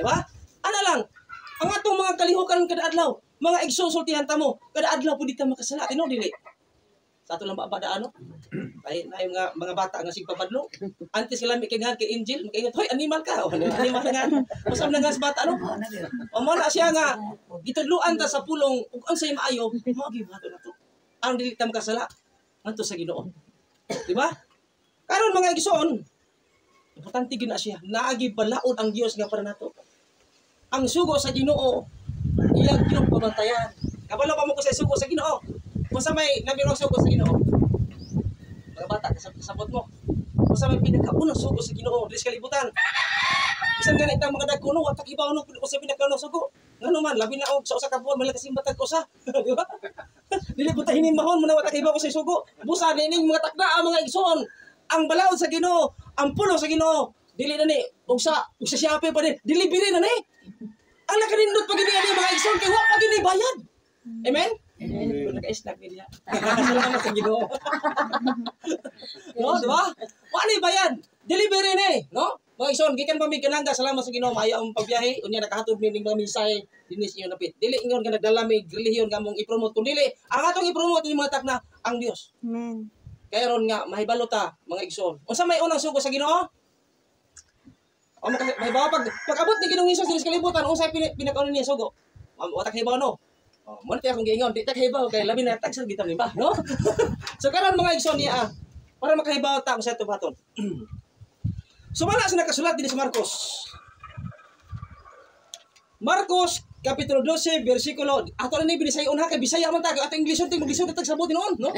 Di ba? Ano lang, ang atong mga kalihukan kada adlaw, mga igsusultihan ta mo, kada adlaw pud ta makasala, tino dili. Sa ato lang babada ano? Ay mga bata nga sigpapadlo. Antes sila mi kay Angel, makaingat, hoy animal ka. O, animal nga. Usab na nga sa bata ano? O mo na siya nga gitudluan ta sa pulong ug unsay maayo, mao gibato na to. Ang dili ta makasala ngadto sa Ginoo. Di ba? Karon mga igsoon, importante gyud na siya. Naagi balaod ang Dios nga para nato. Ang sugo sa Ginoo, iyang pamantayan. Kabalo pa mo ko sa sugo sa Ginoo. Kung sa may nabirong sugo sa Ginoo, mga bata, kasabot mo. Kung sa may pinakaunang sugo sa Ginoo, dili sa kalibutan. Bisan ganit ang mga dagkuno, watak ibaw no, kung sa pinakaunang sugo. Ngano man, labi na og sa usa ka buwan, malay kasimbatag ko sa. Di ba? Dili po ta hinimahon, muna watak ibaw ko sa sugo. Busa nining mga takda ang mga igsoon. Ang balaod sa Ginoo, ang pulo sa Ginoo, dili na ni, og sa siyape pa ni, delivery na ni. Ang nakanindot pag ini mga igsoon, kay wa pa gini bayad. Amen? Kung naka-snack niya. Salamat sa Ginoo. No, di ba? Wala bayan. Delivery ni, no? Mga igsoon, gikan pa mi kananga, salamat sa Ginoo, maayo ang pagbiyahe, unya nakahatod mi ning mga mensahe dinis inyo napit. Dili ingon nga nagdala mi relihiyon nga mong i-promote kun dili. Ang atong i-promote ni mga takna ang Dios. Amen. Kaya ron nga mahibalo ta mga igsoon. Unsa may unang sugo sa Ginoo? O mahibaw pag-abot ni Ginoong Hesus sa kalibutan, unsay pinakauna niya sugo? Watak hibaw no. Mo na akong giingon, di ta kahibaw kay labi na tag sa gitam ni ba, no? So karon mga igsoon niya para makahibaw ta kung sa ito baton. So wala sa nakasulat din sa Marcos. Marcos kapitulo 12 bersikulo ato ni binisayon ha kay Bisaya man ta ato Englisyon ting maglisod tag sabot noon, no?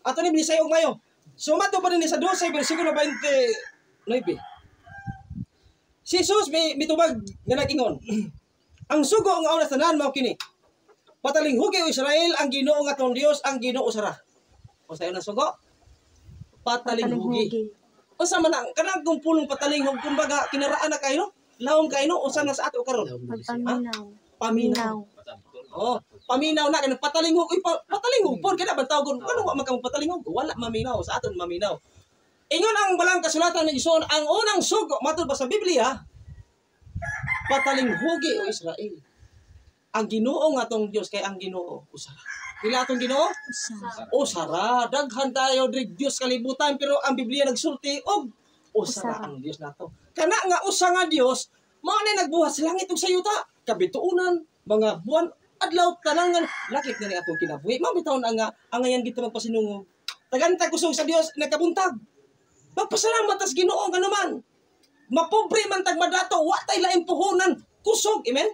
Ato ni binisayon mayo. So mato pa din sa 12 bersikulo 29. Si Jesus mitubag nga nag-ingon. Ang sugo nga una tanan mao kini. Patalinghugi o Israel ang Ginoo nga atong Dios ang Ginoo sara. O sayo na sugo? Patalinghugi. O sa man kanang kung pulong patalinghugi kumbaga kinaraan na kayo no? Lawom kayo no? O sa na sa ato karon? Paminaw. Paminaw. Oh, paminaw na kanang patalinghugi patalinghugi pon kada bantawgon ano wa man ka patalinghugi wala maminaw sa aton maminaw. Ingon ang balang kasulatan ni Gison ang unang sugo matud ba sa Biblia patalinghugi o Israel. Ang Ginoo nga atong Dios kay ang Ginoo usara. Pila atong Ginoo? Usara. Daghan tayo diri Dios kalibutan pero ang Biblia nagsulti og usara ang Dios nato. Kana nga usa nga Dios mao na nagbuhat sa langit ug sa yuta. Kabituunan, mga buwan, adlaw talangan lakip na ni atong kinabuhi. Mao bitaw nga ang ayan kita magpasinungog. Tagantag kusog sa Dios nagkabuntag. Magpasalamat as Ginoo nga naman. Mapobre man tag madato, wa tay laing puhunan. Kusog, amen?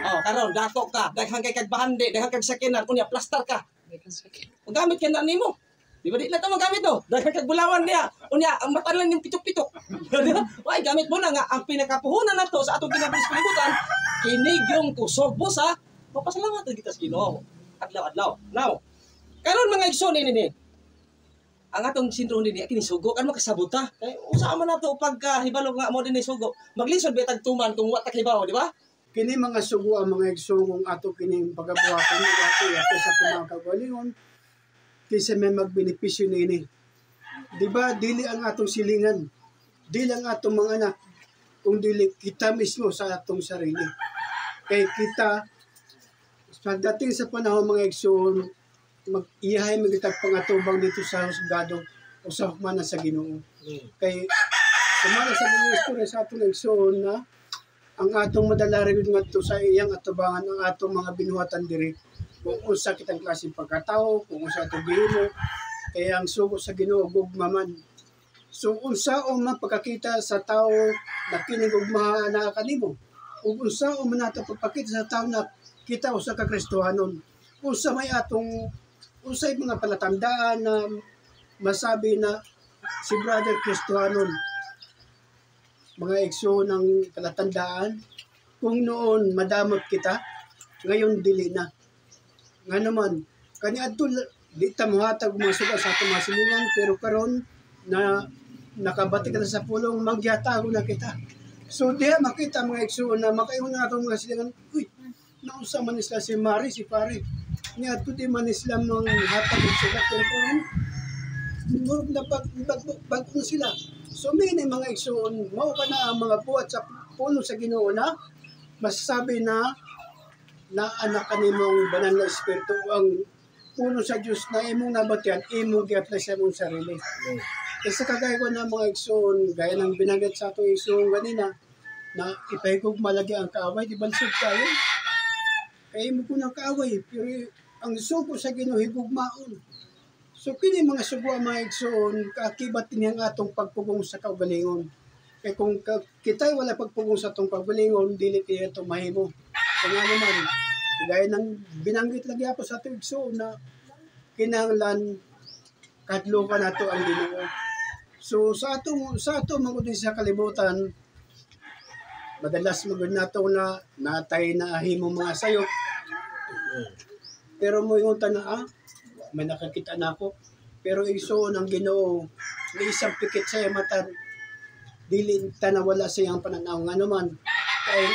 Oh, karon dato ka, daghang kay kagbahande, daghang kag sakinan, unya plaster ka. Kung gamit ka na nimo. Di ba di na ito magamit to? Daghang kag bulawan niya. Unya, ang mata lang yung pitok-pitok. Why, gamit mo na nga, ang pinakapuhunan na to sa atong kinabuhis kalibutan, kinig yung kusog po sa, mapasalamat na kita sa Ginoo. Adlaw-adlaw. Now, karon mga igsoon ini ang atong sindro din kini sugo kan makasabuta kay usa man nato pagka hibalo nga mo din sugo maglisod betag tuman kung wa ta hibaw di ba kini mga sugo ang mga igsugong ato kining pagabuhaton ni ato sa mga kagalingon kaysa may magbenepisyo niini di ba dili ang atong silingan dili ang atong mga anak kung dili kita mismo sa atong sarili kay kita pagdating sa panahon mga igsoon mag-iyahay magitag pangatubang dito sa husgado o sa hukmanan sa Ginoo. Kay sumala sa mga istorya sa atong igsoon na ang atong madalarin ngadto sa iyang atubangan ang atong mga binuhatan diri kung usa kitang klaseng pagkatao, kung usa atong gihimo, kaya ang sugo sa Ginoo gugma man. So unsa o man pagkakita sa tao na kining gugma na kanimo? Ug unsa o man nato pagpakita sa tao na kita usa ka Kristohanon? Unsa may atong usay mga palatandaan na masabi na si Brother Kristohanon mga igsoon ng palatandaan kung noon madamot kita ngayon dili na nga naman kaniadto di ta mohatag mga suga sa atong mga silingan pero karon na nakabati ka na sa pulong magyatago na kita so diha makita mga igsoon na makaingon na atong mga silingan uy nausa man isla si Mari si Pare niya tuti man Islam ng hatag sila pero murag na bago na sila so may mga igsoon mao ka na ang mga buhat sa puno sa Ginoo na masasabi na anak kanimong banal na espiritu ang puno sa Dios na imong nabatian, imong gi-apply sa imong sarili. Kasi kagaya ko na mga igsoon, gaya ng binagat sa atong igsoon ganina, na ipahigog malagi ang kaaway, di bansod tayo. Kaya mo ko ng kaaway, pero ang sugo sa Ginoo higugmaon. So kini mga sugo ang mga igsoon, kaakibat niyang atong pagpugong sa kaugalingon. Kaya kung kita'y wala pagpugong sa atong kaugalingon, dili kaya itong mahimo. Kaya naman, gaya ng binanggit lagi ako sa atong igsoon na kinahanglan kadlukan nato ang Ginoo. So sa ato magud sa kalibutan, madalas magud nato na natay na himo mga sayop. Pero mo yung na may nakakita na ako. Pero igsoon ang Ginoo, may isang pikit sa mata, dili na wala sa iyang pananaw nga naman. Kaya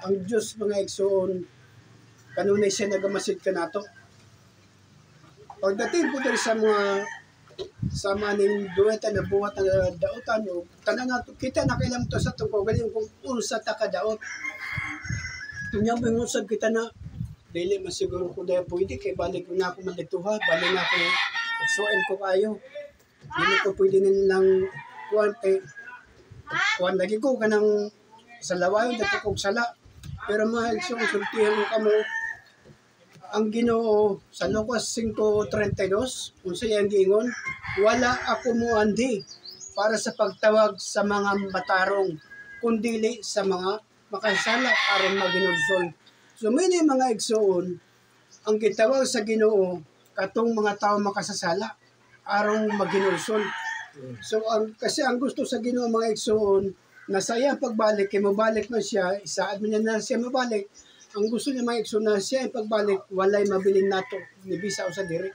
ang Diyos mga igsoon, kanunay siya nagamasid ka nato. Pagdating po dali sa maning duweta na buhat na dautan o tanan nato, kita na kailang to sa itong kaugalingon kung unsa ta ka daot. Tunya mo yung usag kita na, dili masiguro ko dahil pwede kay balik na ako malituha, balik na ako suwain ko kayo. Dili ko pwede nilang kuhan lagi ko kanang sa lawayon, dito kong sala. Pero mga igsoon, sultihan mo kamo, ang Ginoo sa Lucas 5:32, kung siya ang giingon, wala ako mo andi para sa pagtawag sa mga matarong, kundili sa mga makasala aron maginulsol. So may mga igsoon, ang gitawag sa Ginoo katong mga tao makasasala aron maginulsol. So kasi ang gusto sa Ginoo mga igsoon, na sa iyang pagbalik, kay mabalik na siya, isaad mo niya na siya mabalik, ang gusto niya mga igsoon na siya ang pagbalik, walay mabilin nato, nibisa o sa diri.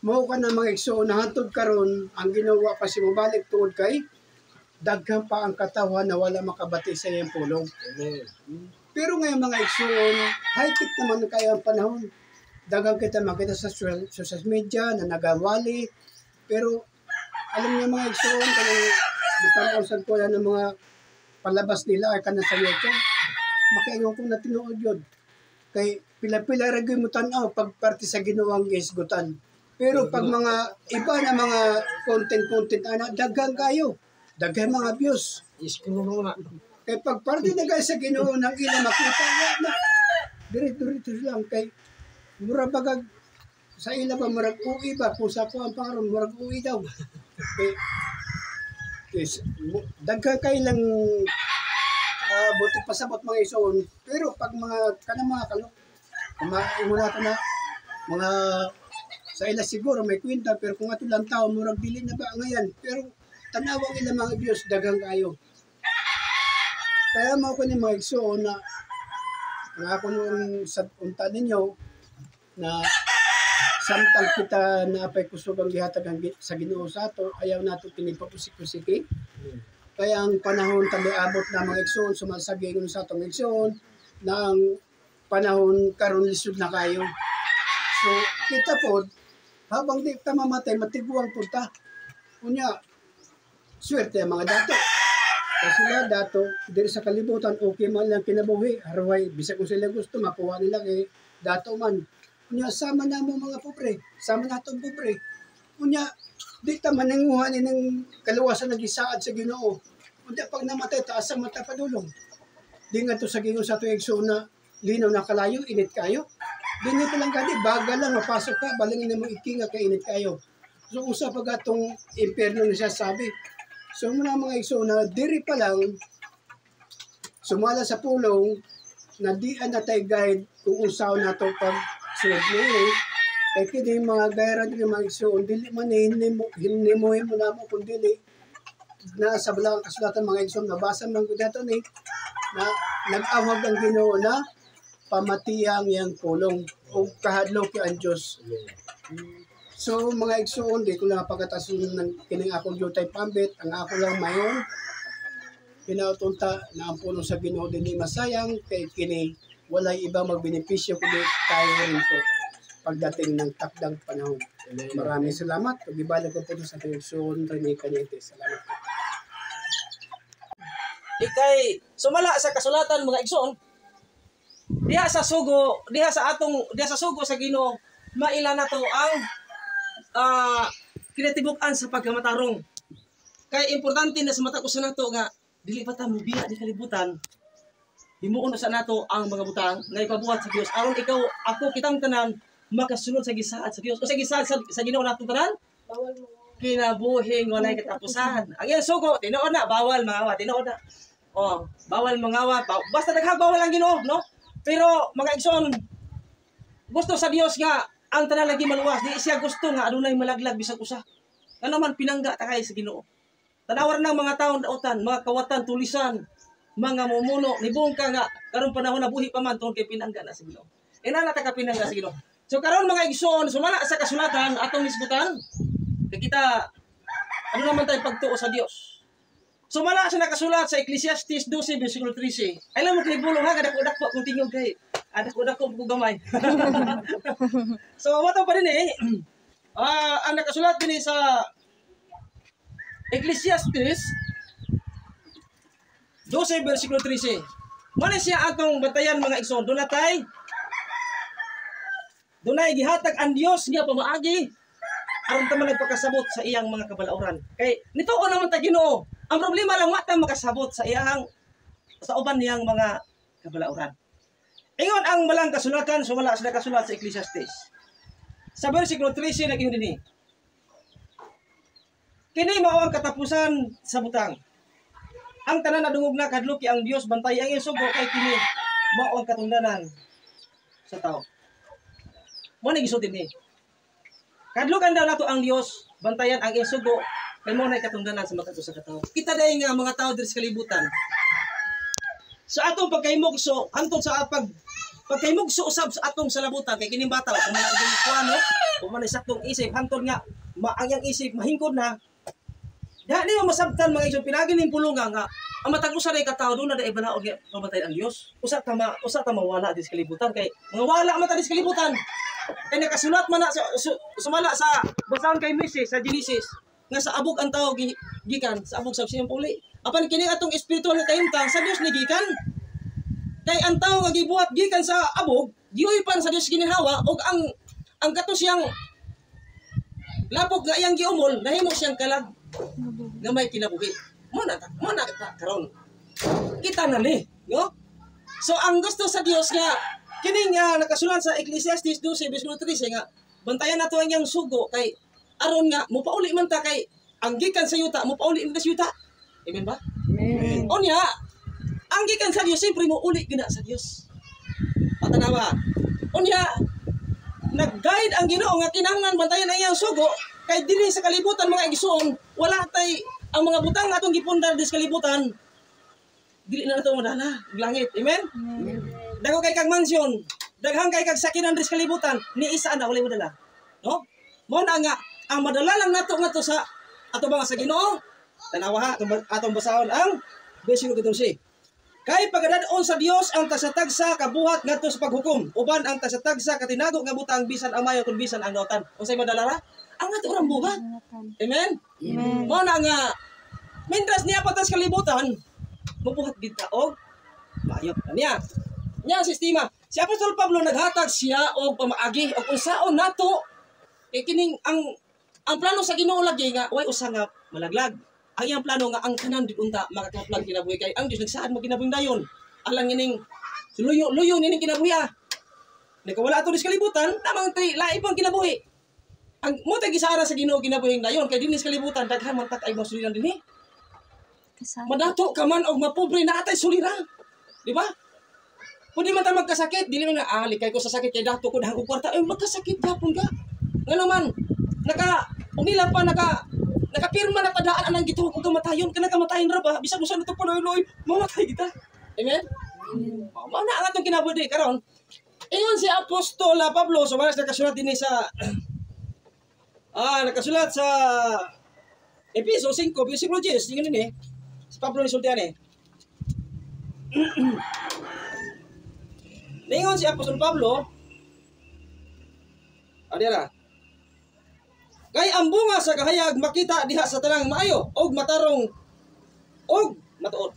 Mao ka na mga igsoon, na hantod karon ang ginawa pa si mabalik tuod kay, daghan pa ang katawan na wala makabati sa iyang pulong. Pero ngayon mga igsoon, high-tech naman kayo ang panahon. Dagang kita makita sa social media na nagawali. Pero alam niyo mga igsoon, kung matanaw ko yan ng mga palabas nila ay kanan sa YouTube, makaingon ko na tinuod yun. Kay pila-pila ragay mo tanaw pag parte sa ginawang isgutan. Pero pag mga iba na mga content ana, dagang kayo. Dagang mga views. Iskuno na. Kay pag parte na kayo sa Ginoo nang ila makita na dito lang kay mura bagag sa ila ba murag uwi ba kung sa ko ang pangaron murag uwi daw. Kay yes, daghan kay lang buti pasabot mga ison. Pero pag mga kanang mga kalo muna na mga sa ila siguro may kwenta pero kung ato lang tao murag dili na ba ngayon. Pero tanawang ila mga Dios daghang kayo. Kaya mo ko ni mga igsoon na ako nung sa unta ninyo na samtang kita na apay kusog ang gihatag sa Ginoo sa ato, ayaw nato pinipapusik-pusiki. Kaya ang panahon tabi abot na mga igsoon, sumasagay sa atong igsoon, na ang panahon karon lisod na kayo. So, kita po, habang di ta mamatay, matiguang punta. Kunya, swerte ang mga dato. Kasi sila dato, diri sa kalibutan, okay man lang kinabuhi. Haraway, bisag kung sila gusto, makuha nila kay dato man. Kunya, sama na mo mga pobre. Sama na itong pobre. Kunya, di ta mananguhan ng kaluwasan na gisaad sa Ginoo. Kunya, pag namatay, taas ang mata padulong. Di nga to sa Ginoo sa tuwing na linaw na kalayo, init kayo. Di nga lang kadi, baga lang, mapasok ka, balangin na mo ikinga kay init kayo. So, usa pag atong impyerno na siya sabi. So, muna mga igsoon na diri pa lang, sumala sa pulong, na di na tayo guide kung usaw na ito pag sunod nila. Kaya kini mga gayra diri mga igsoon, dili man hinimuhin mo na mo kung dili na sa balang kasulatan mga igsoon, nabasa man ko dito ni, na nag-awag ang Ginoo na pamatiyang yang pulong o kahadlok ang Diyos. So mga igsoon, di ko lang pagkatasun ng kining akong jutay pambit, ang ako lang mayon, pinautunta na ang pulong sa Ginoo din ni masayang, kay kini walay iba magbenepisyo kundi tayo rin po pagdating ng takdang panahon. Maraming salamat. Pag-ibalik ko po sa ating igsoon, Rene Cañete. Salamat. Ikay sumala sa kasulatan mga igsoon. Diha sa sugo sa Ginoo maila na to ang kinatibuk-an sa pagkamatarong. Kay importante na sa mata ko sa nato nga dili pa ta mobiya di kalibutan. Himuon sa nato ang mga butang nga ipabuhat sa Dios aron ikaw ako kitang tanan makasunod sa gisaad sa Dios o sa gisaad sa Ginoo nato tanan. Bawal mo. Kinabuhing walay katapusan. Ang iyang sugo tinuod na bawal mangawa, tinuod na. Oh, bawal mangawa. Basta naghagawal ang Ginoo, no? Pero mga igsoon gusto sa Dios nga ang tanan lagi maluwas, di siya gusto nga adunay malaglag bisag usa. Nga naman pinangga ta kay sa Ginoo. Tanawar ng mga taon daotan, mga kawatan tulisan, mga mumuno nibong ka nga karon panahon na buhi pa man tungod kay pinangga na sa Ginoo. Inana ta ka pinangga sa Ginoo. So karon mga igsoon sumala sa kasulatan atong nisgutan. Kaya kita, ano naman tayo pagtuo sa Diyos? Sumala siya nakasulat sa Ecclesiastes 12, versikulo 13. Alam mo kay bulong ha, kadak-udak po kung tingog kay. Kadak-udak po kung gamay. So, wato pa rin ang nakasulat din sa Ecclesiastes 12, versikulo 13. Muna siya atong batayan mga igsoon. Dunay gihatag ang Diyos nga pamaagi. Aron ta man nagpakasabot sa iyang mga kabalauran. Kay nituo naman ta Ginoo. Ang problema lang wa ta makasabot sa uban niyang mga kabalauran. Ingon ang malang kasulatan sumala sa nakasulat sa Ecclesiastes. Sa bersikulo 13 nag-ingon dinhi. Kini mao ang katapusan sa butang. Ang tanan nadungog na kadluki ang Dios bantay ang isugo kay kini mao ang katungdanan sa tao. Mo ni gisulti ni. Kadlukan daw nato ang Dios, bantayan ang isugo, kay mo na katungdanan sa mata sa katao. Kita day nga mga tao diri sa kalibutan. Sa atong pagkaymugso, hantod sa pagkaymugso usab sa atong salabutan kay kining bata kung man ang kuano, kung man saktong isip hantod nga ang iyang isip mahingkod na. Di mo masabtan mga isip pinagi ning pulunga nga ang matag usa day katao do na day balaod nga mamatay ang Dios. Usa ta mawala diri sa kalibutan kay mga wala man ta diri sa kalibutan. Kaya nakasulat man na sumala sa basahon kay Moises sa Genesis nga sa abog ang tao gikan sa abog sa siyang puli. Apan kini atong espiritual nga kahimtang sa Dios ni gikan. Kay ang tao nga gibuhat gikan sa abog, giuhipan sa Dios gininhawa og ang kato siyang lapok nga iyang giumol nahimo siyang kalag nga may kinabuhi. Mo na ta karon. Kita na ni, no? So ang gusto sa Dios nga kini nga nakasulat sa Ecclesiastes 12 versikulo 13 nga bantayan nato ang iyang sugo kay aron nga mopauli man ta kay ang gikan sa yuta mopauli man ta sa yuta. Amen ba? Amen. Unya ang gikan sa Dios siyempre mo uli gina sa Dios. Patanawa. Unya nag-guide ang Ginoo nga kinahanglan bantayan ang iyang sugo kay dili sa kalibutan mga igsoon wala tay ang mga butang atong gipundar sa kalibutan dili na nato madala langit. Amen. Amen. Dago kay kag mansyon, daghang kay kag sakinan sa kalibutan, ni isa na wala mo dala. No? Mo na nga ang madala lang nato ngadto sa ato mga sa Ginoo. Tanawa ha atong basahon ang versikulo 14. Kay pagadadon sa Dios ang tasatagsa kabuhat ngadto sa paghukom, uban ang tasatagsa katinago nga butang bisan ang mayo kun bisan ang dautan. Unsay madala ra? Ang ato urang buhat. Amen. Amen. Mo na nga mindras niya patas kalibutan, mabuhat gid ta og mayo niya. Nya sistema. Si Apostol Pablo naghatag siya og pamaagi og unsaon nato kining ang plano sa Ginoo lagi nga way usa nga malaglag. Ang iyang plano nga ang tanan unta makakaplag kinabuhi kay ang Dios nagsaad mo kinabuhi dayon. Alang ining luyo nining kinabuhi. Nagawala ato dis kalibutan tamang lain pang kinabuhi. Ang mo tay gisara sa Ginoo kinabuhi dayon kay dinis kalibutan daghan man tak ay masuliran dinhi. Madato ka man og mapobre na atay suliran. Di ba? Pwede man tayo magkasakit, dili man nga, likay ko sa sakit, kay dato ko dahang kwarta, magkasakit yapon ka. Nga naman, umila pa, nakapirma na padaan anang gituhog kung kamatayon, ka nakamatayin ra ba, bisag mo sa nato paloy-loy, mamatay kita. Amen? Mauna ang atong kinabuhi karon. Iyon si Apostol Pablo, so maras nakasulat din sa, nakasulat sa Efeso 5, versikulo 10, yun din si Pablo ni Sultian Ningon si Apostol Pablo, adira. Kay ang bunga sa kahayag makita diha sa tanang maayo og matarong og matuod.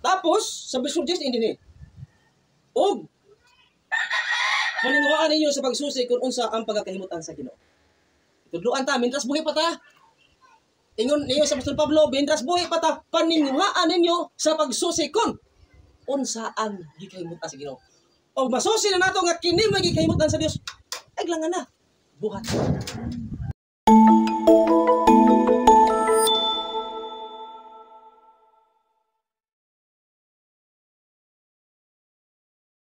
Tapos sa verse 10 din og paninguhaan ninyo sa pagsusi kung unsa ang pagkakahimutan sa Ginoo. Tudloan ta mintras buhi pa ta. Ingon niyo sa Apostol Pablo, mintras buhi pa ta, paninguhaan ninyo sa pagsusi kung unsa ang gikahimutan sa Ginoo. Og masusi na nato nga kini may gikahimutan sa Dios. Ay langan na. Buhat.